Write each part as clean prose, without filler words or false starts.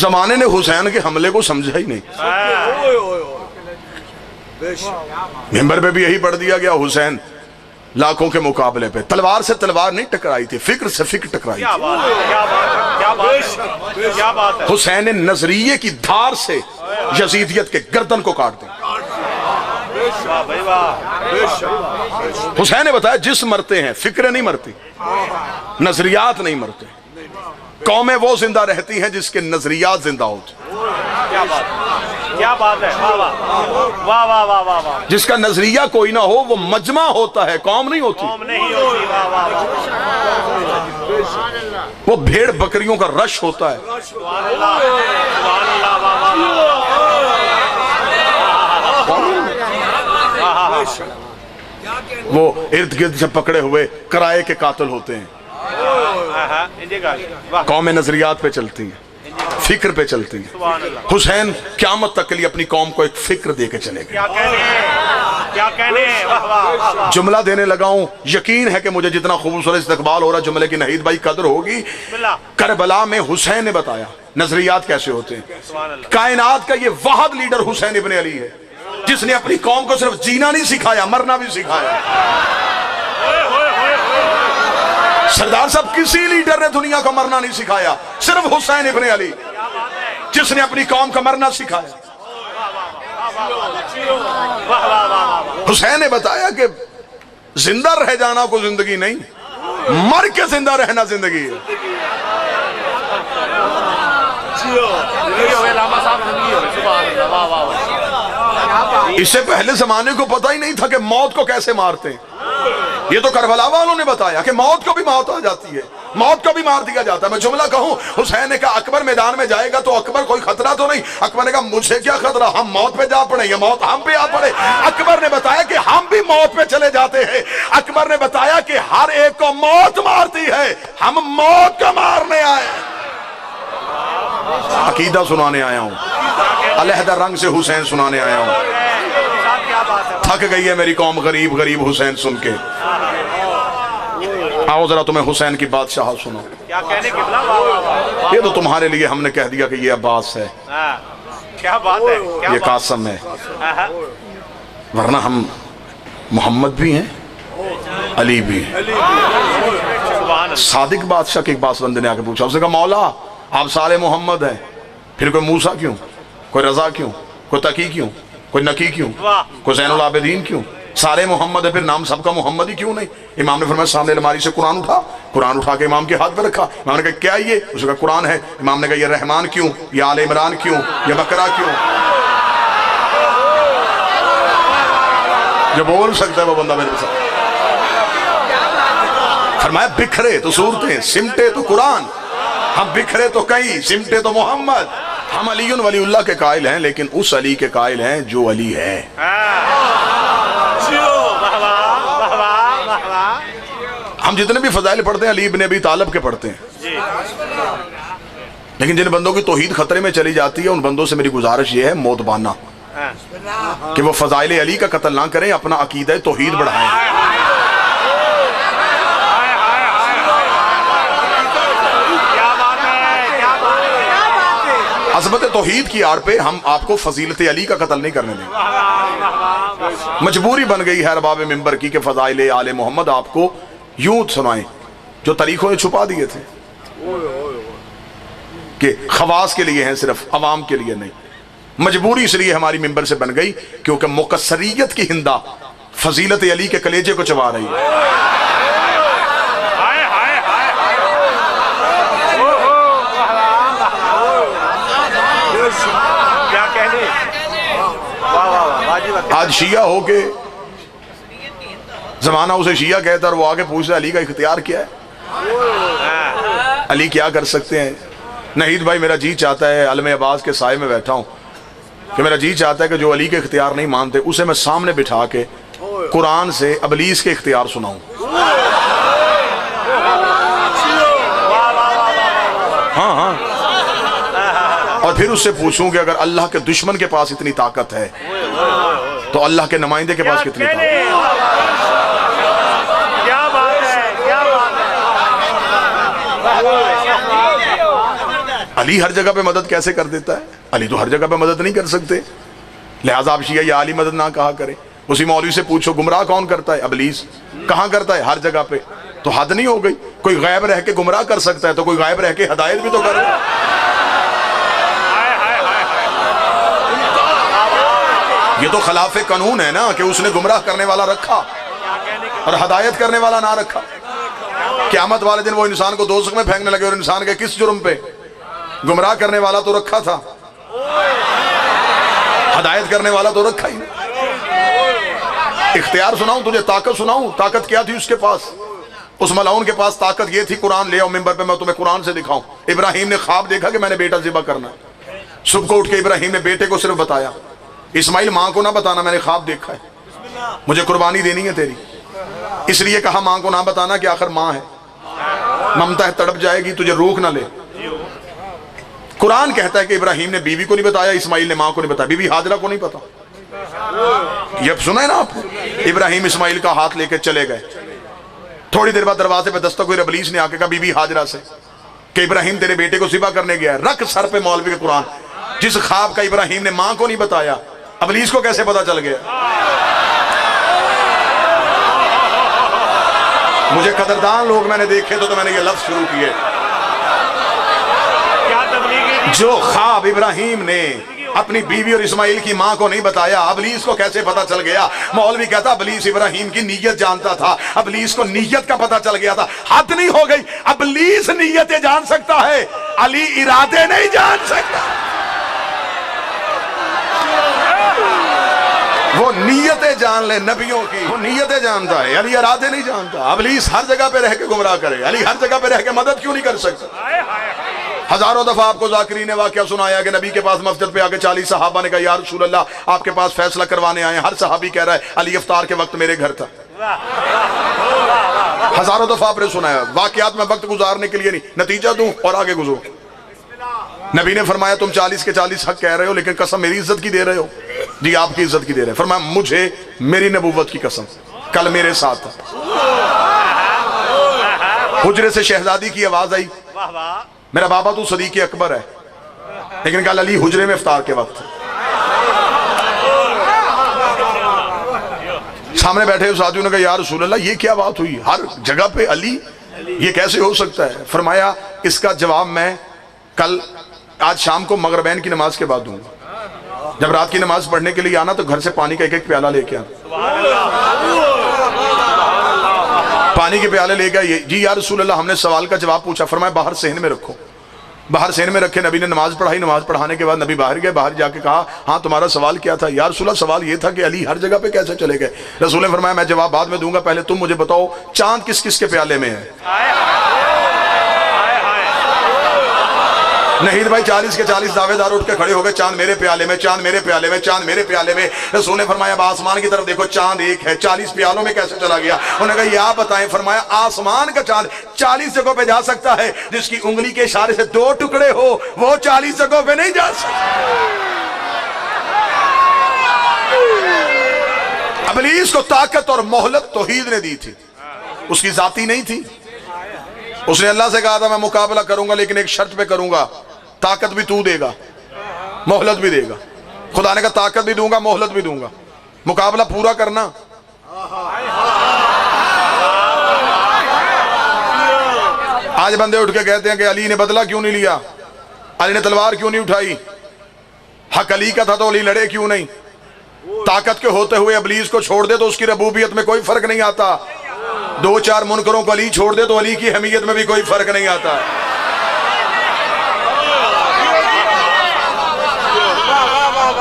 जमाने ने हुसैन के हमले को समझा ही नहीं। मिंबर पे भी यही पढ़ दिया गया, हुसैन लाखों के मुकाबले पे तलवार से तलवार नहीं टकराई थी, फिक्र से फिक्र टकराई थी। हुसैन ने नजरिए की धार से यजीदियत के गर्दन को काट दिया। हुसैन ने बताया जिस मरते हैं फिक्र नहीं मरती, नजरियात नहीं मरते। कौमें वो जिंदा रहती हैं जिसके नजरियात जिंदा होते। क्या बात है, वाह वाह वाह वाह वाह वाह। जिसका नजरिया कोई ना हो वो मजमा होता है, कौम नहीं होती। कौम नहीं होती, वाह वाह वाह। वो भेड़ बकरियों का रश होता है। सुभान अल्लाह, सुभान अल्लाह, वाह वाह वाह। वो इर्द गिर्द से पकड़े हुए किराए के कातिल होते हैं। कौमें नजरियात पे चलती हैं, फिक्र पे चलती है। हुसैन क़यामत तक के लिए अपनी कौम को एक फिक्र दे के चले गए। क्या कहने, वाह वाह। जुमला देने लगा हूं, यकीन है कि मुझे जितना खूबसूरत इस्तकबाल हो रहा जुमले की नहीद भाई कदर होगी। करबला में हुसैन ने बताया नजरियात कैसे होते हैं। कायनात का ये वाहिद लीडर हुसैन इब्ने अली है जिसने अपनी कौम को सिर्फ जीना नहीं सिखाया, मरना भी सिखाया। सरदार साहब किसी लीडर ने दुनिया को मरना नहीं सिखाया, सिर्फ हुसैन इब्ने अली जिसने अपनी कौम को मरना सिखाया। हुसैन ने बताया कि जिंदा रह जाना को जिंदगी नहीं, मर के जिंदा रहना जिंदगी है। इससे पहले जमाने को पता ही नहीं था कि मौत को कैसे मारते हैं। ये तो करबला वालों ने बताया कि मौत को भी मौत आ जाती है, मौत को भी मार दिया जाता है। मैं जुमला कहूं, हुसैन ने कहा अकबर मैदान में जाएगा तो अकबर कोई खतरा तो नहीं। अकबर ने कहा मुझे क्या खतरा, हम मौत पे जा पड़े, ये मौत हम पे आ पड़े। अकबर ने बताया कि हम भी मौत पे चले जाते हैं। अकबर ने बताया कि हर एक को मौत मारती है, हम मौत को मारने आए। अकीदा सुनाने आया हूं, अलहदा रंग से हुसैन सुनाने आया हूं। थक गई है मेरी कौम गरीब गरीब हुसैन सुन के। आओ जरा तुम्हें हुसैन की बादशाह सुनो। क्या कहने किबला, ये तो तुम्हारे लिए हमने कह दिया कि ये अब्बास है, क्या बात है, ये कासम है, वरना हम मोहम्मद भी हैं, अली भी हैं। सादिक बादशाह के एक बास बंदे ने आके पूछा, उसने कहा मौला आप साले मोहम्मद हैं, फिर कोई मूसा क्यों, कोई रजा क्यों, कोई तकी क्यों, कोई नकी क्यों, कोई ज़ैनुल आबिदीन क्यों, सारे मोहम्मद है, फिर नाम सबका मोहम्मद ही क्यों नहीं। इमाम ने फरमाया सामने अलमारी से कुरान उठा के इमाम के हाथ पे रखा। इमाम ने कहा क्या ये, उसने कहा कुरान है। इमाम ने कहा ये रहमान क्यों, ये आल इमरान क्यों, ये बकरा क्यों। जो बोल सकता है वो बंदा मेरे साथ। फरमाया बिखरे तो सूरतें, सिमटे तो कुरान, हम बिखरे तो कई, सिमटे तो मोहम्मद। हम अलीउन वलीउल्लाह के कायल हैं, लेकिन उस अली के कायल हैं जो अली है। हम जितने भी फजाइल पढ़ते हैं अली इब्ने अबी तालिब के पढ़ते हैं, लेकिन जिन बंदों की तौहीद खतरे में चली जाती है उन बंदों से मेरी गुजारिश ये है मोतबाना कि वो फजाइल अली का कत्ल ना करें, अपना अकीदा तौहीद बढ़ाएं। अज़मत तौहीद की आड़ पे हम आपको फजीलत अली का कत्ल नहीं करने देंगे। मजबूरी बन गई है अरबाब मिंबर की कि फजाइल आले मोहम्मद आपको यूं सुनाएं जो तरीकों ने छुपा दिए थे कि खवास के लिए हैं, सिर्फ अवाम के लिए नहीं। मजबूरी इसलिए हमारी मिंबर से बन गई क्योंकि मुकस्सरियत की हिंदा फजीलत अली के कलेजे को चबा रही है। क्या कहने, आज शिया हो के जमाना उसे शिया कहता और वो आके पूछता अली का इख्तियार क्या है, अली क्या कर सकते हैं। नहीद भाई मेरा जी चाहता है, अलम अब्बास के साए में बैठा हूं, कि मेरा जी चाहता है कि जो अली के इख्तियार नहीं मानते उसे मैं सामने बिठा के कुरान से अबलीस के इख्तियार सुनाऊं। हाँ हाँ, और फिर उससे पूछूं कि अगर अल्लाह के दुश्मन के पास इतनी ताकत है तो अल्लाह के नुमाइंदे के पास कितनी ताकत है। क्या बात है, क्या बात है। अली हर जगह पे मदद कैसे कर देता है? अली तो हर जगह पे मदद नहीं कर सकते, लिहाजा आप शिया या अली मदद ना कहा करें। उसी मौलवी से पूछो गुमराह कौन करता है? इब्लीस। कहां करता है? हर जगह पे। तो हद नहीं हो गई? कोई गायब रह के गुमराह कर सकता है तो कोई गायब रह के हिदायत भी तो करे। ये तो खिलाफे कानून है ना कि उसने गुमराह करने वाला रखा और हिदायत करने वाला ना रखा। क़यामत वाले दिन वो इंसान को दोज़ख में फेंकने लगे और इंसान के किस जुर्म पे? गुमराह करने वाला तो रखा था, हिदायत करने वाला तो रखा ही नहीं। इख्तियार सुनाऊं तुझे, ताकत सुनाऊं? ताकत क्या थी उसके पास? उस मलाउन के पास ताकत ये थी, कुरान ले आओ मिंबर पे, मैं तुम्हें कुरान से दिखाऊं। इब्राहिम ने ख्वाब देखा कि मैंने बेटा ज़िबा करना है। सुबह को उठ के इब्राहिम ने बेटे को सिर्फ बताया, इस्माइल माँ को ना बताना, मैंने ख्वाब देखा है, मुझे कुर्बानी देनी है तेरी। इसलिए कहा माँ को ना बताना कि आखिर माँ है, ममता है, तड़प जाएगी, तुझे रोक ना ले। कुरान कहता है कि इब्राहिम ने बीवी को नहीं बताया, इस्माइल ने माँ को नहीं बताया, बीवी हाजरा को नहीं पता। ये सुना है ना आपने? इब्राहिम इस्माइल का हाथ लेकर चले गए। थोड़ी देर बाद दरवाजे पे दस्तक हुई, इब्लीस ने आके कहा बीबी हाजरा से कि इब्राहिम तेरे बेटे को ज़िबा करने गया है। रख सर पे मौलवी के कुरान। जिस ख्वाब का इब्राहिम ने माँ को नहीं बताया, इब्लीस को कैसे पता चल गया? मुझे कदरदान लोग मैंने देखे तो मैंने ये लफ्ज शुरू किए। जो ख्वाब इब्राहिम ने अपनी बीवी और इस्माइल की मां को नहीं बताया, इब्लीस को कैसे पता चल गया? मौलवी कहता इब्लीस इब्राहिम की नीयत जानता था, इब्लीस को नीयत का पता चल गया था। हद नहीं हो गई? इब्लीस नीयतें जान सकता है, अली इरादे नहीं जान सकता। वो नीयतें जान ले नबियों की, वो नीयतें जानता है, अली इरादे नहीं जानता। इब्लीस हर जगह पे रह के गुमराह करे, अली हर जगह पे रह के मदद क्यों नहीं कर सकता? हजारों दफा आपको जाकिरी ने वाकया सुनाया कि नबी के पास मस्जिद पे आके 40 सहाबा ने कहा या रसूल अल्लाह, आपके पास फैसला करवाने आए। हर सहाबी कह रहा है अली इफ्तार के वक्त मेरे घर था। हजारों दफा आपने सुनाया। वाकयात में वक्त गुजारने के लिए नहीं, नतीजा दूं और आगे गुजरो। नबी ने फरमाया तुम 40 के 40 हक कह रहे हो, लेकिन कसम मेरी इज्जत की दे रहे हो? जी आपकी इज्जत की दे रहे हैं। फरमाया मुझे मेरी नबूवत की कसम, कल मेरे साथ था। हुजरे से शहजादी की आवाज आई, मेरा बाबा तो सदीक अकबर है, लेकिन कल अली हुजरे में इफ्तार के वक्त। सामने बैठे उस आदमी ने कहा या रसूल अल्लाह ये क्या बात हुई, हर जगह पे अली, ये कैसे हो सकता है? फरमाया इसका जवाब मैं कल आज शाम को मगरिबैन की नमाज के बाद दूंगा। जब रात की नमाज पढ़ने के लिए आना तो घर से पानी का एक एक प्याला लेके आना। पानी के प्याले ले गए। जी या रसूल अल्लाह हमने सवाल का जवाब पूछा। फरमाया बाहर सहन में रखो। बाहर सहन में रखे। नबी ने नमाज पढ़ाई। नमाज पढ़ाने के बाद नबी बाहर गए। बाहर जाके कहा हाँ तुम्हारा सवाल क्या था? या रसूल अल्लाह सवाल ये था कि अली हर जगह पे कैसे चले गए? रसूल ने फरमाया मैं जवाब बाद में दूंगा, पहले तुम मुझे बताओ चांद किस किस के प्याले में है? नहीं भाई 40 के 40 दावेदार उठ के खड़े हो गए, चांद मेरे प्याले में, चांद मेरे प्याले में, चांद मेरे प्याले में। रसूल ने फरमाया आसमान की तरफ देखो, चांद एक है, 40 प्यालों में कैसे चला गया? उन्होंने कहा ये आप बताएं। फरमाया आसमान का चांद 40 जगहों पे जा सकता है, जिसकी उंगली के इशारे से 2 टुकड़े हो वो 40 जगहों पे नहीं जा सकता। इब्लीस को ताकत और मोहलत तौहीद ने दी थी, उसकी जाती नहीं थी। उसने अल्लाह से कहा था मैं मुकाबला करूंगा लेकिन एक शर्त पे करूंगा, ताकत भी तू देगा मोहलत भी देगा। खुदा ने कहा ताकत भी दूंगा मोहलत भी दूंगा, मुकाबला पूरा करना। आज बंदे उठ के कहते हैं कि अली ने बदला क्यों नहीं लिया, अली ने तलवार क्यों नहीं उठाई, हक अली का था तो अली लड़े क्यों नहीं? ताकत के होते हुए इब्लीस को छोड़ दे तो उसकी रबूबियत में कोई फर्क नहीं आता। 2-4 मुनकरों को अली छोड़ दे तो अली की हमीयत में भी कोई फर्क नहीं आता।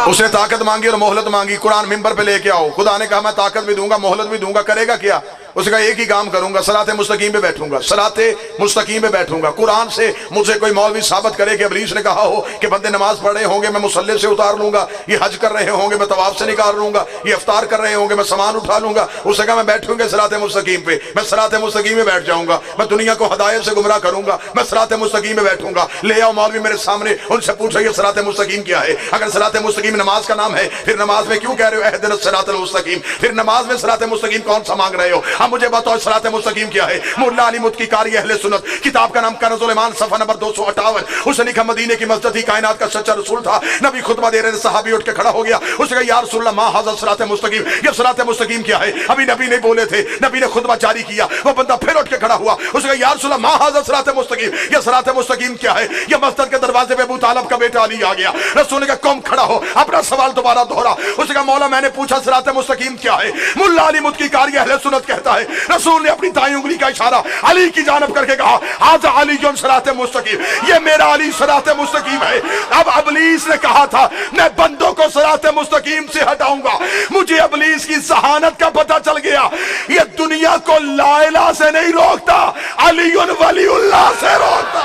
उसने ताकत मांगी और मोहलत मांगी। कुरान मिंबर पे लेके आओ। खुदा ने कहा मैं ताकत भी दूंगा मोहलत भी दूंगा। करेगा क्या? उसने कहा एक ही काम करूंगा, सराते मुस्तकीम पे बैठूंगा, सराते मुस्तकीम पे बैठूंगा। कुरान से मुझे कोई मौलवी साबित करे कि इब्लीस ने कहा हो कि बंदे नमाज पढ़ रहे होंगे मैं मुसल्ले से उतार लूंगा, ये हज कर रहे होंगे मैं तवाफ से निकाल लूंगा, ये इफ्तार कर रहे होंगे मैं सामान उठा लूंगा। उसने कहा मैं बैठूंगा सराते मुस्तकीम पे, मैं सराते मुस्तकीम में बैठ जाऊंगा, मैं दुनिया को हिदायत से गुमराह करूंगा, मैं सराते मुस्तकीम में बैठूंगा। ले आओ मौलवी मेरे सामने, उनसे पूछो ये सराते मुस्तकीम क्या है? अगर सराते मुस्तकीम नमाज का नाम है, फिर नमाज में क्यों कह रहे हो एहदिना सिरातल मुस्तकीम? फिर नमाज में सराते मुस्तकीम कौन सा मांग रहे हो? अब मुझे बताओ सिरात मुस्तकीम क्या है? मुल्ला अली मुत्की कारी अहले सुन्नत, किताब का नाम कनज़ुल ईमान, सफ़ा नंबर 258। उसने लिखा मदीने की मस्जिद ही कायनात का सच्चा रसूल था। नबी खुतबा दे रहे, सहाबी उठ के खड़ा हो गया। उसने कहा या रसूलल्लाह मा हाज़ा सिरात मुस्तकीम, ये सिरात मुस्तकीम क्या है? अभी नबी ने बोले थे, नबी ने खुतबा जारी किया, वो बंदा फिर उठ के खड़ा हुआ। उसने कहा या रसूलल्लाह मा हाज़ा सिरात मुस्तकीम, ये सिरात मुस्तकीम क्या है? ये मस्जिद के दरवाजे पे अबू तालिब का बेटा अली आ गया। रसूल ने कहा कौम खड़ा हो, अपना सवाल दोबारा दोहरा। उसने कहा मौला मैंने पूछा सिरात मुस्तकीम क्या है? मुल्ला अली मुत्की कारी अहले सुन्नत कहता है, रसूल ने अपनी दाईं उंगली का इशारा अली की जानब करके कहा हाज़ा अली जो सिरात मुस्तकीम, ये मेरा अली सिरात मुस्तकीम है। अब इब्लीस ने कहा था मैं बंदों को सिरात मुस्तकीम से हटाऊंगा। मुझे इब्लीस की जहानत का पता चल गया, ये दुनिया को ला इलाहा से नहीं रोकता, अली वलीउल्लाह से रोकता।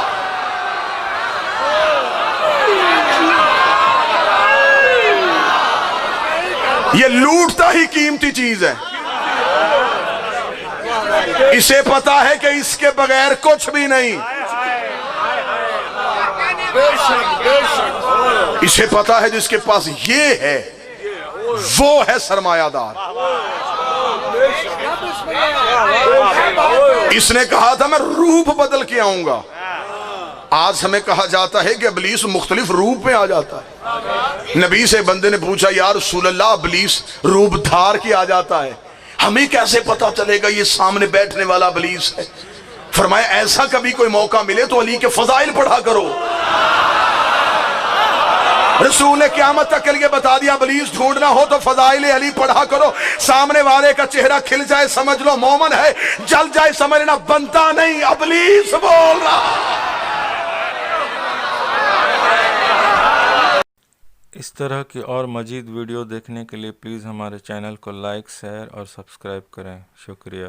ये लूटता ही कीमती चीज है। इसे पता है कि इसके बगैर कुछ भी नहीं। इसे पता है जिसके पास ये है वो है सरमायादार। इसने कहा था मैं रूप बदल के आऊंगा। आज हमें कहा जाता है कि इब्लीस मुख्तलिफ रूप में आ जाता है। नबी से बंदे ने पूछा यार रसूलल्लाह इब्लीस रूप धार के आ जाता है, हमें कैसे पता चलेगा ये सामने बैठने वाला इब्लीस है? फरमाया ऐसा कभी कोई मौका मिले तो अली के फजाइल पढ़ा करो। रसूल ने क़यामत तक के लिए बता दिया इब्लीस ढूंढना हो तो फजाइल अली पढ़ा करो। सामने वाले का चेहरा खिल जाए समझ लो मोमन है, जल जाए समझना बनता नहीं इब्लीस बोल रहा। इस तरह की और मज़ीद वीडियो देखने के लिए प्लीज़ हमारे चैनल को लाइक, शेयर और सब्सक्राइब करें। शुक्रिया।